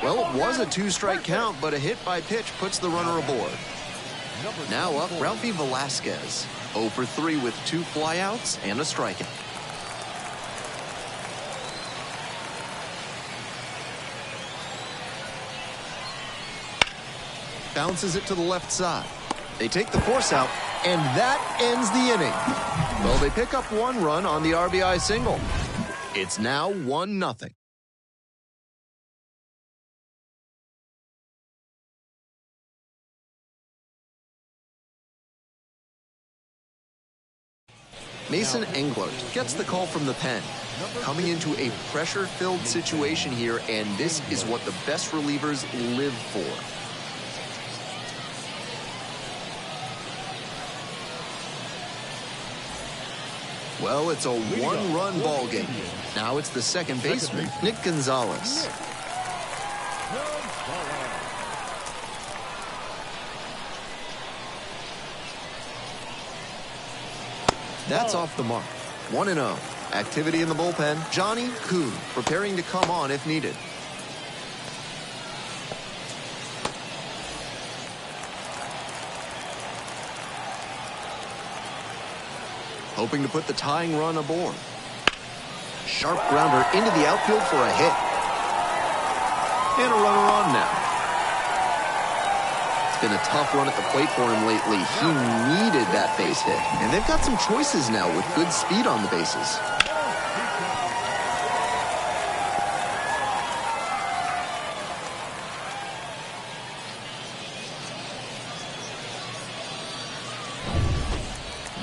Well, it was a two-strike count, but a hit by pitch puts the runner aboard. Now up, Ralphie Velasquez. 0 for 3 with 2 flyouts and a strikeout. Bounces it to the left side. They take the force out, and that ends the inning. Well, they pick up 1 run on the RBI single. It's now 1-0. Mason Englert gets the call from the pen. Coming into a pressure-filled situation here, and this is what the best relievers live for. Well, it's a 1-run ball game. Now it's the second baseman, Nick Gonzalez. That's off the mark. 1-0. Activity in the bullpen. Johnny Kuhn preparing to come on if needed. Hoping to put the tying run aboard. Sharp grounder into the outfield for a hit. And a runner on now. Been a tough run at the plate for him lately. He needed that base hit. And they've got some choices now with good speed on the bases.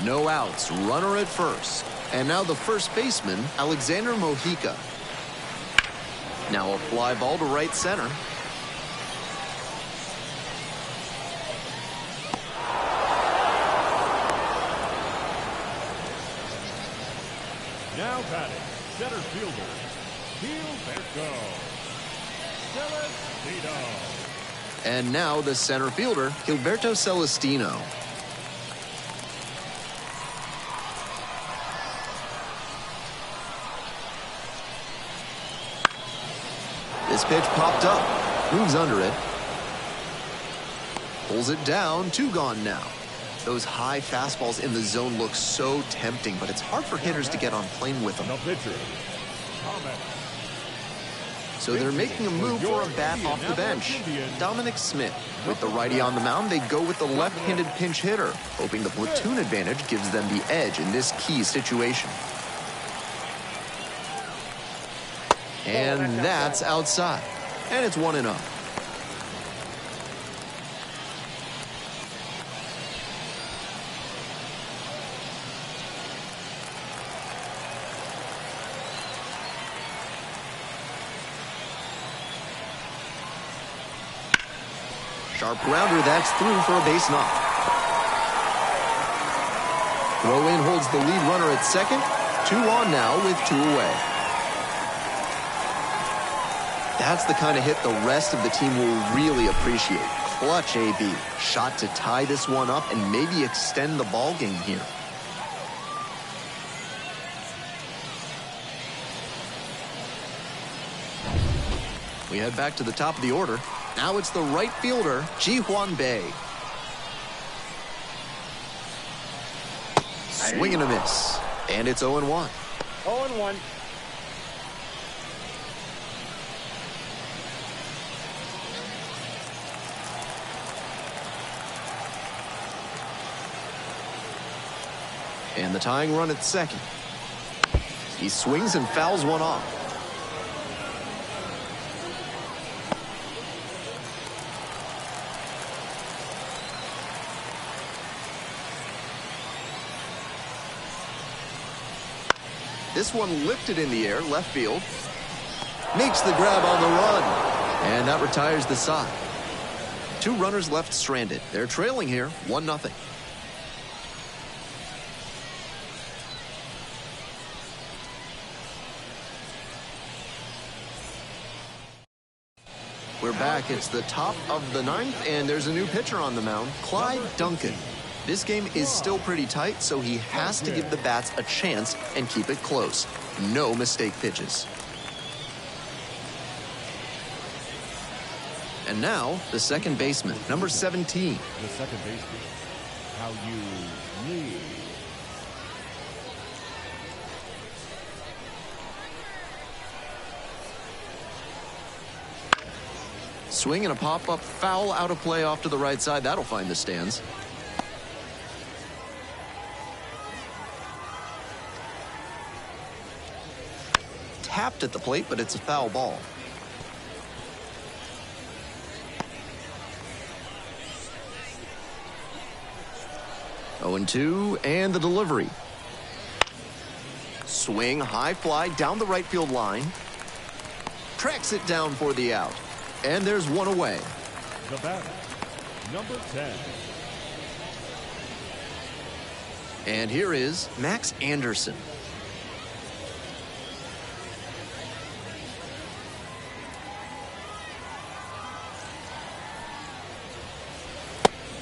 No outs, runner at first. And now the first baseman, Alexander Mojica. Now a fly ball to right center. Now batting, center fielder, Gilberto Celestino. And now the center fielder, Gilberto Celestino. This pitch popped up, moves under it. Pulls it down, 2 gone now. Those high fastballs in the zone look so tempting, but it's hard for hitters to get on plane with them. So they're making a move for a bat off the bench. Dominic Smith. With the righty on the mound, they go with the left-handed pinch hitter, hoping the platoon advantage gives them the edge in this key situation. And that's outside. And it's 1-0. Sharp grounder, that's through for a base knock. Throw in holds the lead runner at second. 2 on now with 2 away. That's the kind of hit the rest of the team will really appreciate. Clutch AB. Shot to tie this one up and maybe extend the ball game here. We head back to the top of the order. Now it's the right fielder, Ji-Hwan Bae. Swing and a miss. And it's 0-1. 0-1. And the tying run at second. He swings and fouls one off. This one lifted in the air, left field. Makes the grab on the run. And that retires the side. 2 runners left stranded. They're trailing here, 1-0. We're back. It's the top of the ninth, and there's a new pitcher on the mound, Clyde Duncan. This game is still pretty tight, so he has to give the bats a chance and keep it close. No mistake pitches. And now, the second baseman, number 17. The second baseman, how you lead. Swing and a pop-up foul out of play off to the right side. That'll find the stands. Tapped at the plate, but it's a foul ball. Oh, 0-2, and the delivery. Swing, high fly down the right field line. Tracks it down for the out. And there's one away. The batter, number 10. And here is Max Anderson.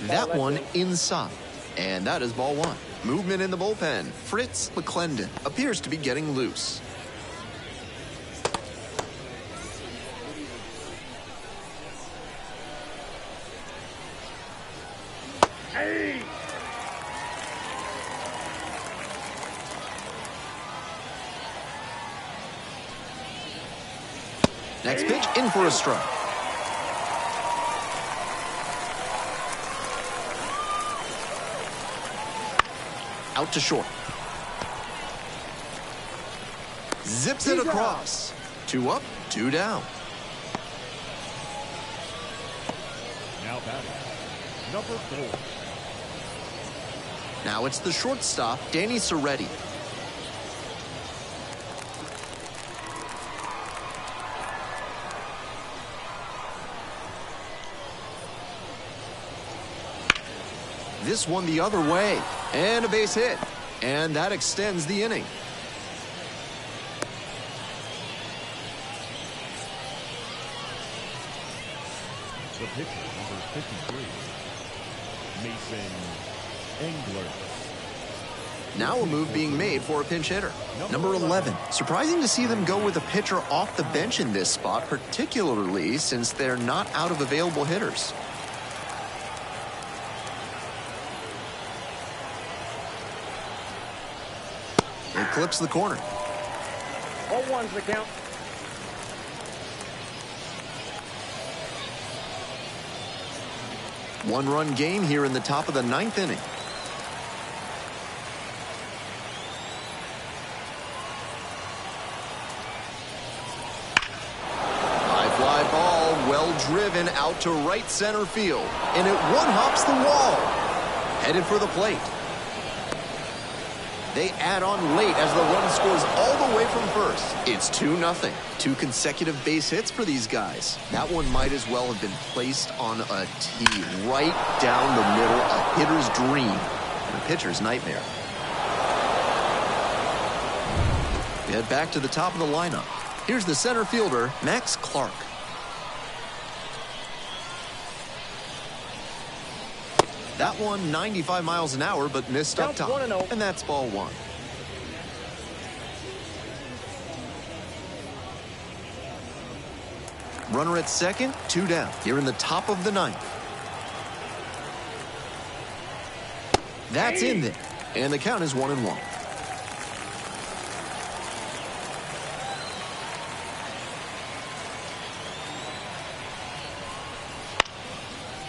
That one inside. And that is ball one. Movement in the bullpen. Fritz McClendon appears to be getting loose. Hey! Next pitch, in for a strike. Out to short. Zips it across. 2 up, 2 down. Now batting, number 4. Now it's the shortstop, Danny Soretti. This one the other way. And a base hit. And that extends the inning. The pitcher, number 53, Mason Engler. Now a move being made for a pinch hitter. Number 11. Surprising to see them go with a pitcher off the bench in this spot, particularly since they're not out of available hitters. It clips the corner. 0-1's the count. One-run game here in the top of the ninth inning. High fly ball, well driven out to right center field. And it one-hops the wall. Headed for the plate. They add on late as the run scores all the way from first. It's 2-0. 2 consecutive base hits for these guys. That one might as well have been placed on a tee right down the middle, a hitter's dream and a pitcher's nightmare. We head back to the top of the lineup. Here's the center fielder, Max Clark. That one 95 miles an hour, but missed up top. 1-0. And that's ball one. Runner at second, 2 down. Here in the top of the ninth. That's in there. And the count is 1-1.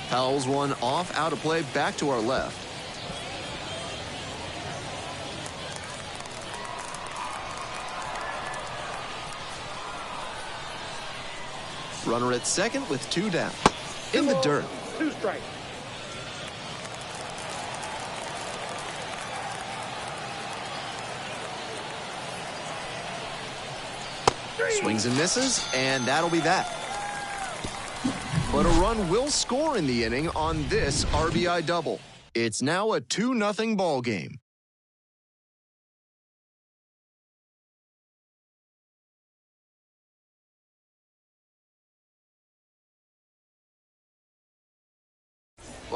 Fouls one off, out of play, back to our left. Runner at second with 2 down. In the dirt. 2 strikes. Swings and misses, and that'll be that. But a run will score in the inning on this RBI double. It's now a 2-0 ball game.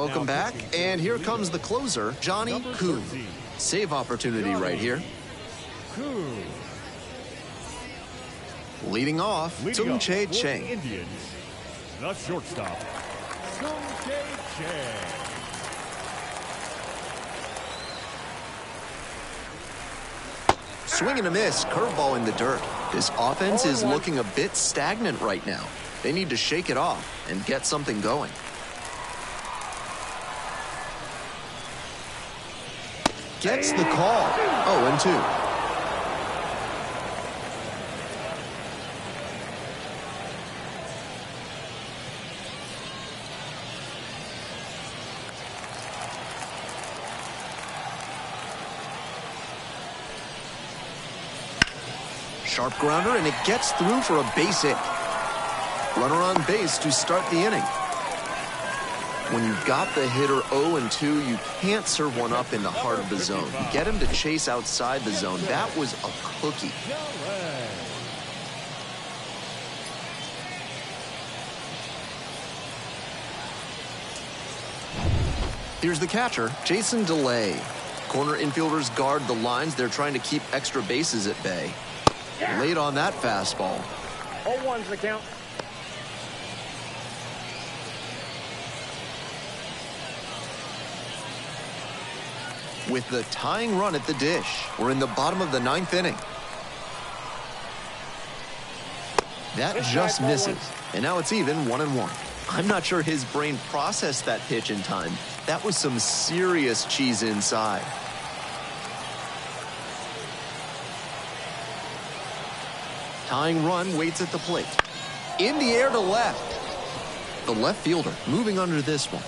Welcome back, and here comes the closer, Johnny Kuhn. Save opportunity right here. Kuhn. Leading off, Tung Chae for Chang. the Indians, the shortstop, Tung Chae Chang. Swing and a miss, curveball in the dirt. This offense is looking a bit stagnant right now. They need to shake it off and get something going. Gets the call. 0-2. Sharp grounder, and it gets through for a base hit. Runner on base to start the inning. When you've got the hitter 0-2, you can't serve one up in the heart of the zone. Get him to chase outside the zone. That was a cookie. Here's the catcher, Jason DeLay. Corner infielders guard the lines. They're trying to keep extra bases at bay. Late on that fastball. 0-1's the count. With the tying run at the dish, we're in the bottom of the 9th inning. That just misses, and now it's even 1-1. I'm not sure his brain processed that pitch in time. That was some serious cheese inside. Tying run waits at the plate. In the air to left. The left fielder moving under this one.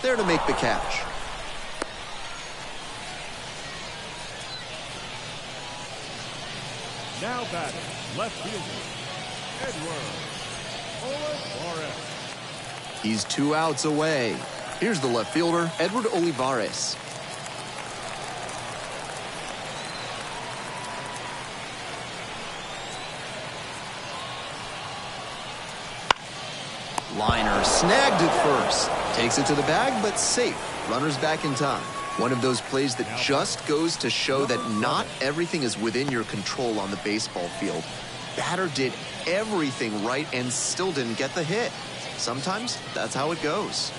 There to make the catch. Now batting, left fielder, Edward Olivares. He's 2 outs away. Here's the left fielder, Edward Olivares. Liner snagged at first. Takes it to the bag, but safe. Runners back in time. One of those plays that just goes to show that not everything is within your control on the baseball field. Batter did everything right and still didn't get the hit. Sometimes that's how it goes.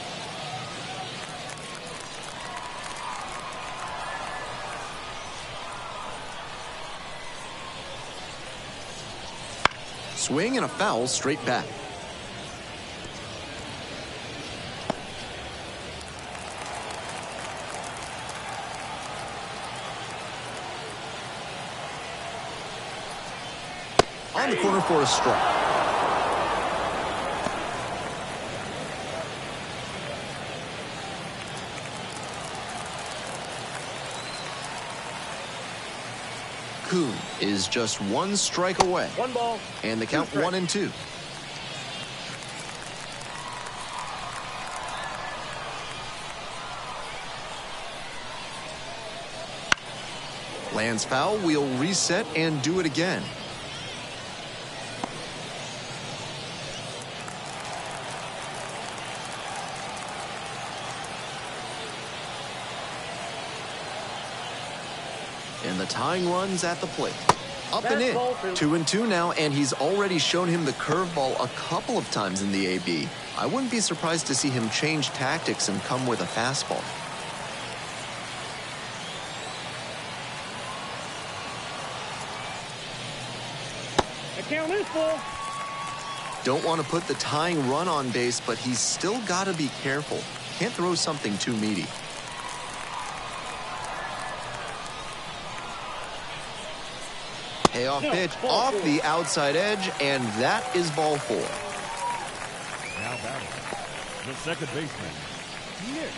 Swing and a foul straight back. On the corner for a strike. Kuhn is just 1 strike away. 1 ball. And the count 1-2. Lands foul, we'll reset and do it again. And the tying run's at the plate. Up and in. 2-2 now, and he's already shown him the curveball a couple of times in the AB. I wouldn't be surprised to see him change tactics and come with a fastball. The count is full. Don't want to put the tying run on base, but he's still got to be careful. Can't throw something too meaty. Payoff pitch off the outside edge, and that is ball 4. Now batting, the second baseman, Nick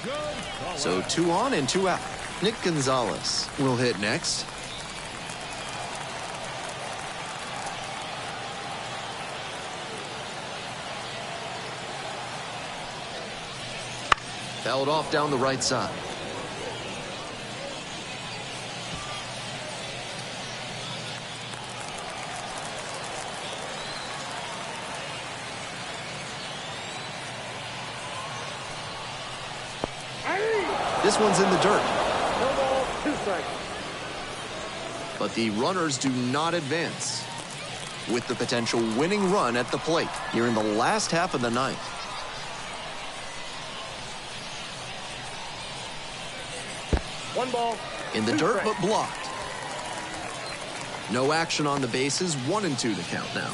Gonzalez. So 2 on and 2 out. Nick Gonzalez will hit next. Fouled off down the right side. This one's in the dirt. No ball, 2 strikes. But the runners do not advance, with the potential winning run at the plate here in the last half of the ninth. One ball. In the 2 dirt, strikes. but blocked. No action on the bases, 1-2 the count now.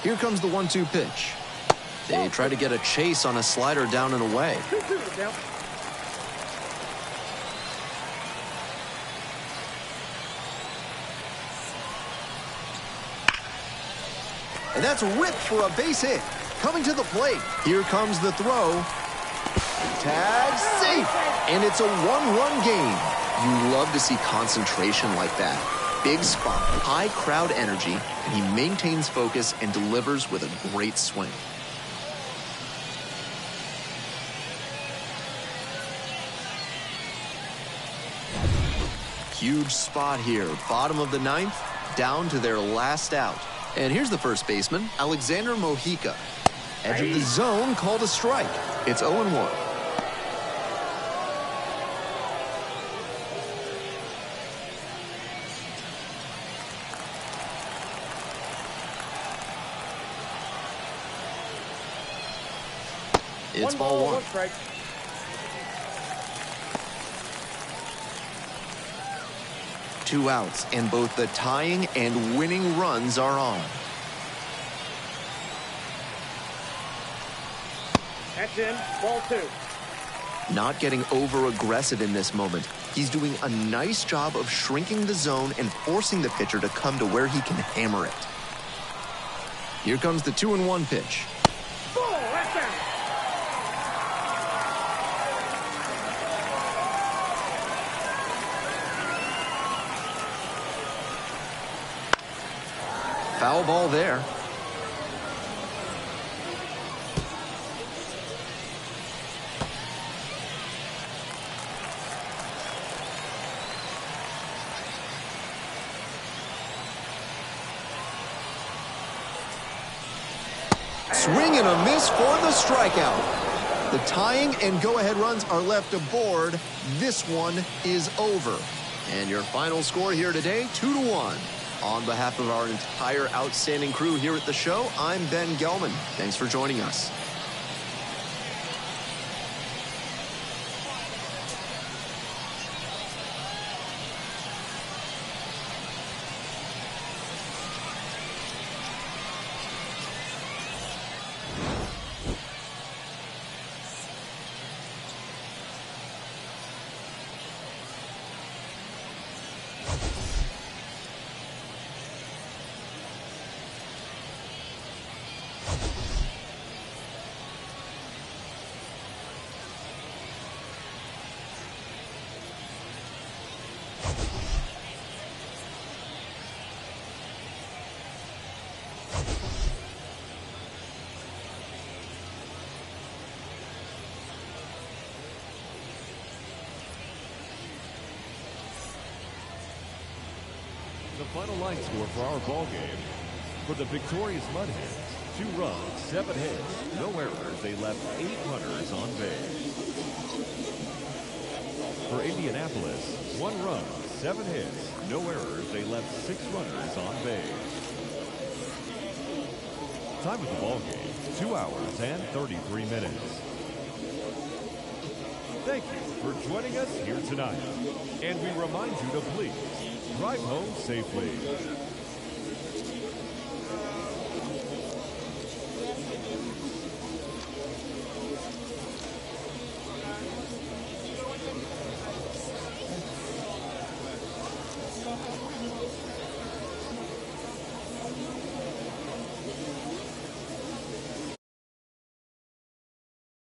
Here comes the 1-2 pitch. They try to get a chase on a slider down and away. 2-2 the count. And that's ripped for a base hit. Coming to the plate. Here comes the throw. Tag safe. And it's a 1-run game. You love to see concentration like that. Big spot, high crowd energy, and he maintains focus and delivers with a great swing. Huge spot here. Bottom of the ninth, down to their last out. And here's the first baseman, Alexander Mojica. Edge of the zone, called a strike. It's 0-1. It's ball 1. 1 strike. Two outs, and both the tying and winning runs are on. That's in. Ball 2. Not getting over-aggressive in this moment. He's doing a nice job of shrinking the zone and forcing the pitcher to come to where he can hammer it. Here comes the 2-1 pitch. Ball, that's out. Foul ball there. Swing and a miss for the strikeout. The tying and go-ahead runs are left aboard. This one is over. And your final score here today, 2-1. On behalf of our entire outstanding crew here at the show, I'm Ben Gelman. Thanks for joining us. The final line score for our ball game. For the victorious Mud Hens, 2 runs, 7 hits, no errors. They left 8 runners on base. For Indianapolis, 1 run, 7 hits, no errors. They left 6 runners on base. Time of the ball game, 2 hours and 33 minutes. Thank you for joining us here tonight. And we remind you to please drive home safely.